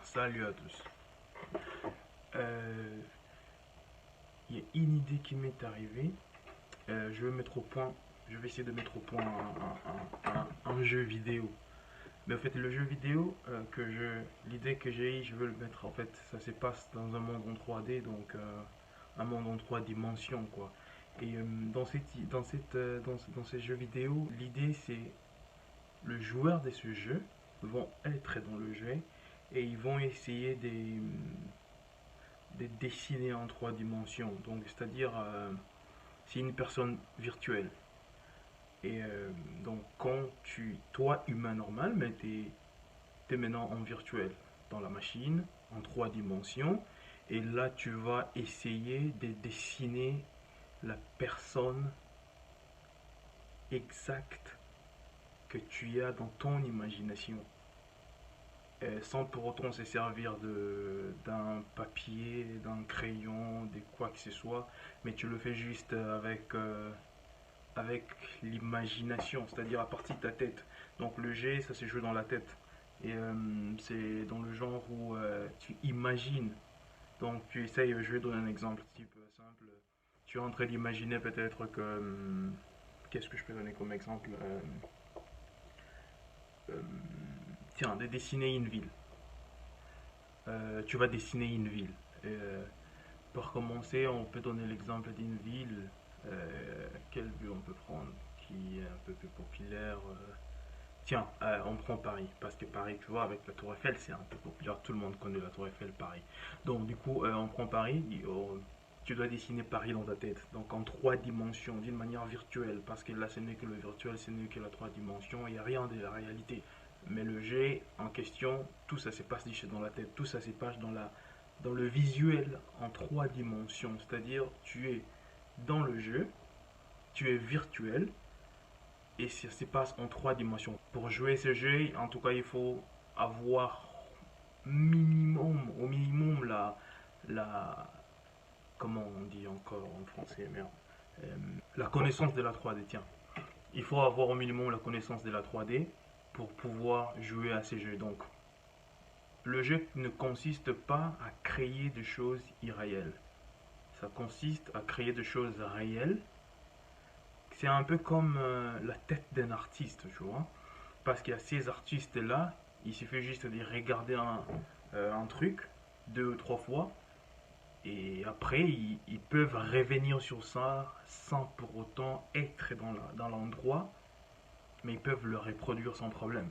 Salut à tous. Euh, Il y a une idée qui m'est arrivée. Je vais mettre au point, je vais essayer de mettre au point un jeu vidéo. Mais en fait, le jeu vidéo l'idée que j'ai eue, je veux le mettre. En fait, ça se passe dans un monde en 3D, donc un monde en 3 dimensions, quoi. Et dans ces jeux vidéo, l'idée c'est le joueur de ce jeu vont être dans le jeu et ils vont essayer de dessiner en 3 dimensions. Donc, c'est-à-dire, c'est une personne virtuelle. Et donc, toi, humain normal, mais es maintenant en virtuel, dans la machine, en 3 dimensions. Et là, tu vas essayer de dessiner la personne exacte que tu as dans ton imagination. Sans pour autant se servir d'un papier, d'un crayon, de quoi que ce soit, mais tu le fais juste avec l'imagination, c'est-à-dire à partir de ta tête. Donc le jet, ça se joue dans la tête. Et c'est dans le genre où tu imagines. Donc tu essayes, je vais donner un exemple type simple. Tu es en train d'imaginer peut-être que... qu'est-ce que je peux donner comme exemple euh, Tiens, de dessiner une ville. Tu vas dessiner une ville. Pour commencer, on peut donner l'exemple d'une ville. Quelle ville on peut prendre qui est un peu plus populaire Tiens, on prend Paris, parce que Paris, tu vois, avec la Tour Eiffel, c'est un peu populaire, tout le monde connaît la Tour Eiffel, Paris. Donc, du coup, on prend Paris, tu dois dessiner Paris dans ta tête, donc en 3 dimensions, d'une manière virtuelle, parce que là, ce n'est que le virtuel, ce n'est que la 3 dimensions, il n'y a rien de la réalité. Mais le jet en question, tout ça se passe dans la tête, tout ça se passe dans le visuel en 3 dimensions, c'est-à-dire tu es dans le jeu, tu es virtuel, et ça se passe en 3 dimensions. Pour jouer ce jeu, en tout cas, il faut avoir au minimum la, comment on dit encore en français, merde, Euh, la connaissance de la 3D, tiens. Il faut avoir au minimum la connaissance de la 3D pour pouvoir jouer à ces jeux. Donc, le jeu ne consiste pas à créer des choses irréelles. Ça consiste à créer des choses réelles. C'est un peu comme la tête d'un artiste, tu vois. Parce qu'il y a ces artistes-là, il suffit juste de regarder un truc 2 ou 3 fois et après ils peuvent revenir sur ça sans pour autant être dans l'endroit, mais ils peuvent le reproduire sans problème.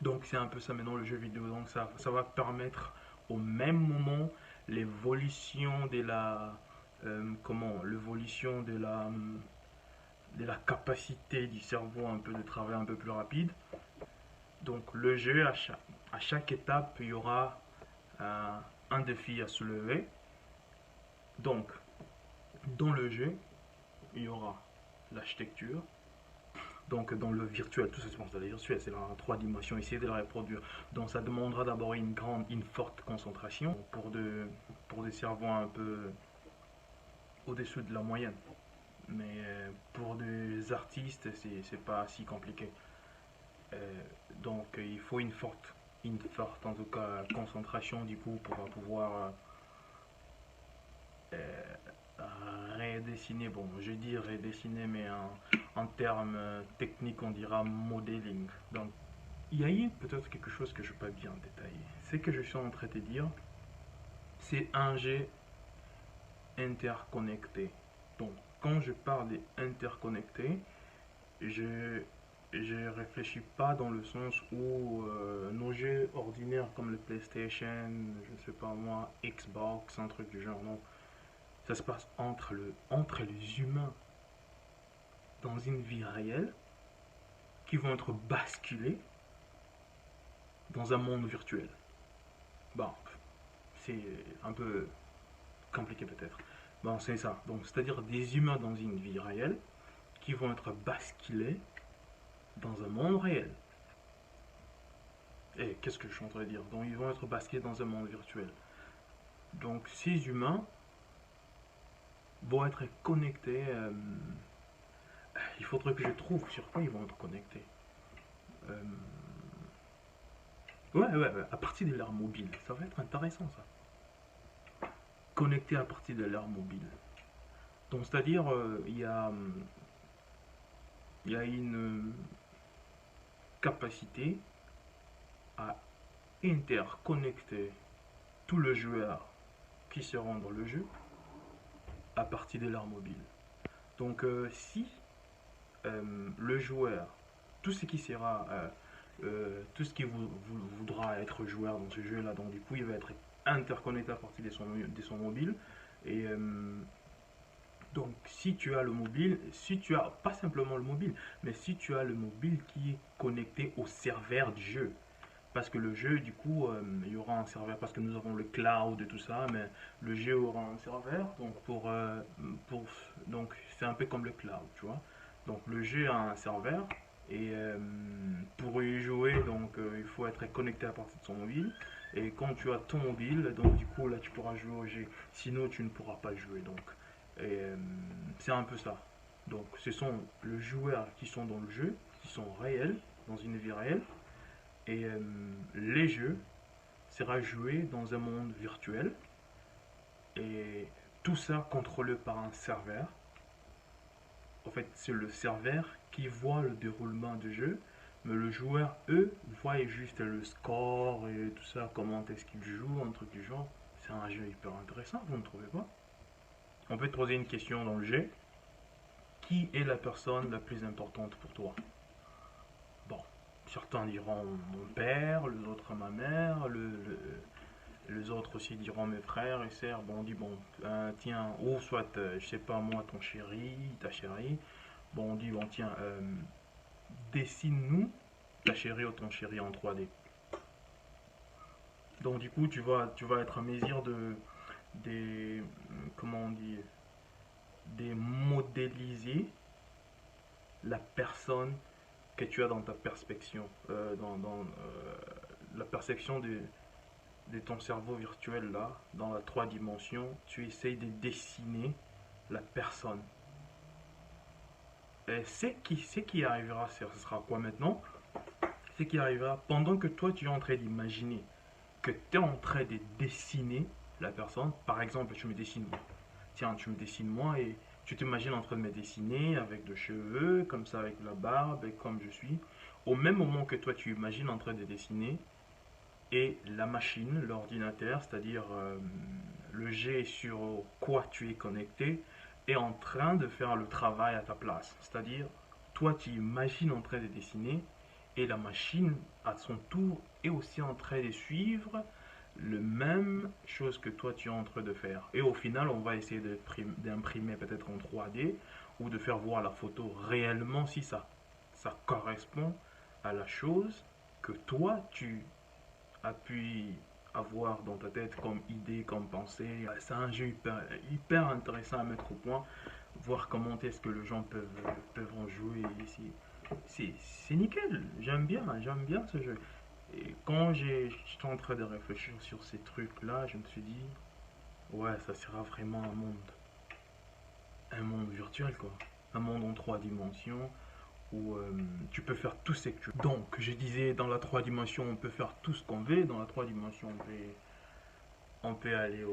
Donc c'est un peu ça maintenant le jeu vidéo. Donc ça va permettre au même moment l'évolution de l'évolution de la capacité du cerveau un peu de travailler un peu plus rapide. Donc le jeu, à chaque étape, il y aura un défi à soulever. Donc, dans le jeu, il y aura l'architecture. Donc, dans le virtuel, tout ça se passe dans le virtuel, c'est la 3 dimensions, essayer de la reproduire. Donc, ça demandera d'abord une forte concentration pour des cerveaux un peu au-dessus de la moyenne. Mais pour des artistes, c'est pas si compliqué. Donc, il faut une forte en tout cas concentration du coup pour pouvoir redessiner, bon je dis redessiner mais en termes techniques on dira modeling. Donc il y a eu peut-être quelque chose que je ne peux pas bien détailler. Ce que je suis en train de dire, c'est un jeu interconnecté. Donc quand je parle d'interconnecté, je je réfléchis pas dans le sens où nos jeux ordinaires comme le PlayStation, je ne sais pas moi, Xbox, un truc du genre, non. Ça se passe entre les humains dans une vie réelle qui vont être basculés dans un monde virtuel. Bon, c'est un peu compliqué peut-être. Bon, c'est ça. Donc, c'est-à-dire des humains dans une vie réelle qui vont être basculés dans un monde réel. Et qu'est-ce que je suis en train de dire? Donc, ils vont être basculés dans un monde virtuel. Donc, ces humains vont être connectés. Il faudrait que je trouve sur quoi ils vont être connectés. Euh, ouais, à partir de l'ère mobile. Ça va être intéressant ça. Connecté à partir de l'ère mobile. Donc, c'est-à-dire, il y a une capacité à interconnecter tous les joueurs qui seront dans le jeu à partir de l'ère mobile. Donc, si le joueur, tout ce qui sera, tout ce qui voudra être joueur dans ce jeu-là, donc du coup, il va être interconnecté à partir de son mobile. Et donc, si tu as le mobile, si tu as pas simplement le mobile, mais si tu as le mobile qui est connecté au serveur du jeu, parce que le jeu, du coup, il y aura un serveur, parce que nous avons le cloud et tout ça, mais le jeu aura un serveur, pour, donc c'est un peu comme le cloud, tu vois. Donc le jeu a un serveur, et pour y jouer, donc il faut être connecté à partir de son mobile. Et quand tu as ton mobile, donc du coup là tu pourras jouer au jeu, sinon tu ne pourras pas jouer. Donc et, c'est un peu ça. Donc ce sont les joueurs qui sont dans le jeu, qui sont réels, dans une vie réelle, et les jeux sera joué dans un monde virtuel et tout ça contrôlé par un serveur. En fait, c'est le serveur qui voit le déroulement du jeu, mais le joueur, eux, voit juste le score et tout ça, comment est-ce qu'il joue, un truc du genre. C'est un jeu hyper intéressant, vous ne trouvez pas? On peut te poser une question dans le jeu. Qui est la personne la plus importante pour toi? Bon, certains diront mon père, les autres ma mère, les autres aussi diront mes frères et sœurs. Bon, on dit bon, tiens, ou soit, je sais pas moi, ton chéri, ta chérie. Bon, on dit bon, tiens, dessine-nous ta chérie ou ton chéri en 3D. Donc, du coup, tu vas être à mesure des, comment on dit, des modéliser la personne que tu as dans ta perception, la perception de ton cerveau virtuel là, dans la 3 dimensions, tu essayes de dessiner la personne. Et ce qui arrivera, ce sera quoi maintenant? Ce qui arrivera pendant que toi tu es en train d'imaginer, que tu es en train de dessiner la personne. Par exemple, tu me dessines moi. Tiens, tu me dessines moi et tu t'imagines en train de me dessiner avec des cheveux, comme ça, avec la barbe, et comme je suis. Au même moment que toi tu imagines en train de dessiner, et la machine, l'ordinateur, c'est-à-dire le jet sur quoi tu es connecté, est en train de faire le travail à ta place. C'est-à-dire, toi tu imagines en train de dessiner et la machine, à son tour, est aussi en train de suivre le même chose que toi tu es en train de faire. Et au final, on va essayer d'imprimer peut-être en 3D ou de faire voir la photo réellement si ça correspond à la chose que toi tu a pu avoir dans ta tête comme idée, comme pensée. C'est un jeu hyper intéressant à mettre au point, voir comment est-ce que les gens peuvent en jouer ici. C'est nickel, j'aime bien ce jeu. Et quand j'étais en train de réfléchir sur ces trucs-là, je me suis dit, ouais, ça sera vraiment un monde virtuel, quoi. Un monde en 3 dimensions où tu peux faire tout ce que tu veux. Donc, je disais, dans la 3 dimensions, on peut faire tout ce qu'on veut. Dans la 3 dimensions, on peut aller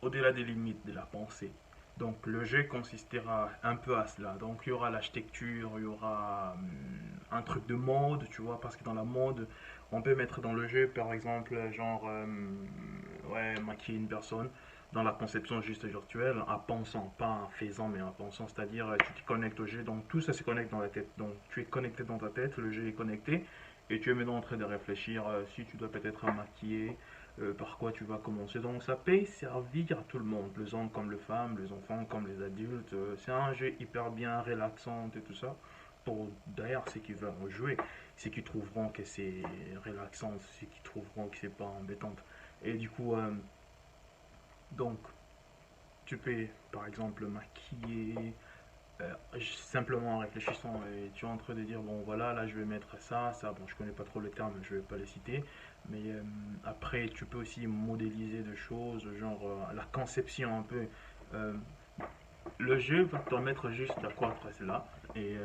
au-delà des limites de la pensée. Donc, le jeu consistera un peu à cela. Donc, il y aura l'architecture, il y aura un truc de mode, tu vois, parce que dans la mode, on peut mettre dans le jeu, par exemple, genre, ouais, maquiller une personne dans la conception juste virtuelle, en pensant, pas en faisant, mais en pensant, c'est-à-dire tu te connectes au jeu, donc tout ça se connecte dans la tête. Donc tu es connecté dans ta tête, le jeu est connecté, et tu es maintenant en train de réfléchir si tu dois peut-être maquiller, par quoi tu vas commencer. Donc ça peut servir à tout le monde, les hommes comme les femmes, les enfants comme les adultes. C'est un jeu hyper bien relaxant et tout ça. Pour d'ailleurs ceux qui veulent jouer, ceux qui trouveront que c'est relaxant, ceux qui trouveront que c'est pas embêtant. Et du coup, donc, tu peux, par exemple, maquiller simplement en réfléchissant et tu es en train de dire, bon voilà, là je vais mettre ça, ça, bon je connais pas trop le terme, je vais pas les citer, mais après tu peux aussi modéliser des choses, genre la conception un peu. Euh, le jeu va te permettre juste à quoi après cela et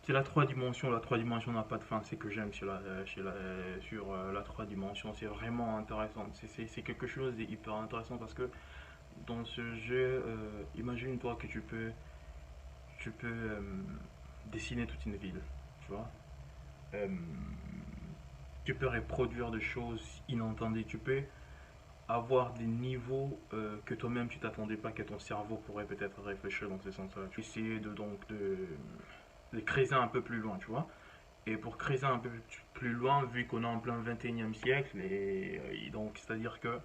C'est la 3 dimensions. La 3 dimensions n'a pas de fin. C'est que j'aime sur la 3 dimensions. C'est vraiment intéressant. C'est quelque chose d'hyper intéressant parce que dans ce jeu, imagine-toi que tu peux dessiner toute une ville. Tu vois. Euh, tu peux reproduire des choses inentendues. Tu peux avoir des niveaux que toi-même tu t'attendais pas, que ton cerveau pourrait peut-être réfléchir dans ce sens-là. Tu essayes de creuser un peu plus loin, tu vois. Et pour creuser un peu plus loin, vu qu'on est en plein 21e siècle, et donc c'est-à-dire que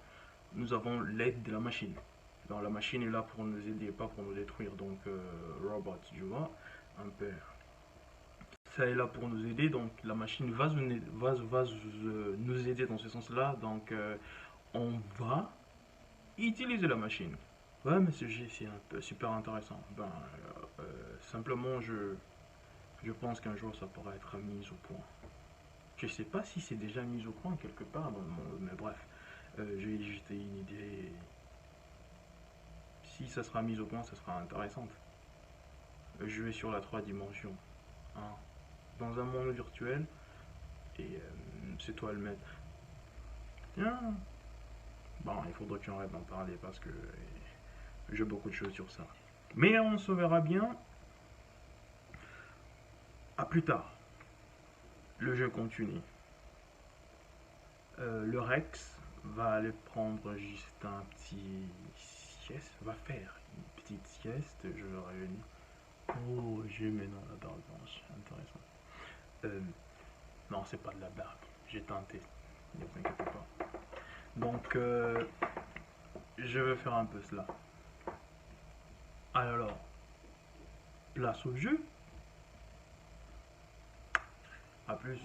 nous avons l'aide de la machine. Donc, la machine est là pour nous aider, pas pour nous détruire. Donc, robot, tu vois, un peu. Ça est là pour nous aider, donc la machine va nous aider dans ce sens-là. Donc, on va utiliser la machine. Ouais, mais ce jeu, c'est un peu super intéressant. Simplement, je pense qu'un jour, ça pourra être mis au point. Je sais pas si c'est déjà mis au point quelque part dans le monde, mais bref, j'ai juste une idée. Si ça sera mis au point, ça sera intéressant. Jouer sur la 3 dimensions, hein, dans un monde virtuel, et c'est toi le maître. Tiens, bon, il faudrait que tu arrêtes d'en parler parce que j'ai beaucoup de choses sur ça. Mais on se verra bien à plus tard. Le jeu continue. Le Rex va aller prendre juste un petit sieste, va faire une petite sieste, je le réunis. Oh, j'ai maintenant la barbe blanche, intéressant. Euh, non, c'est pas de la barbe, j'ai tenté, ne vous inquiétez pas. Donc, je vais faire un peu cela. Alors, place au jeu. À plus.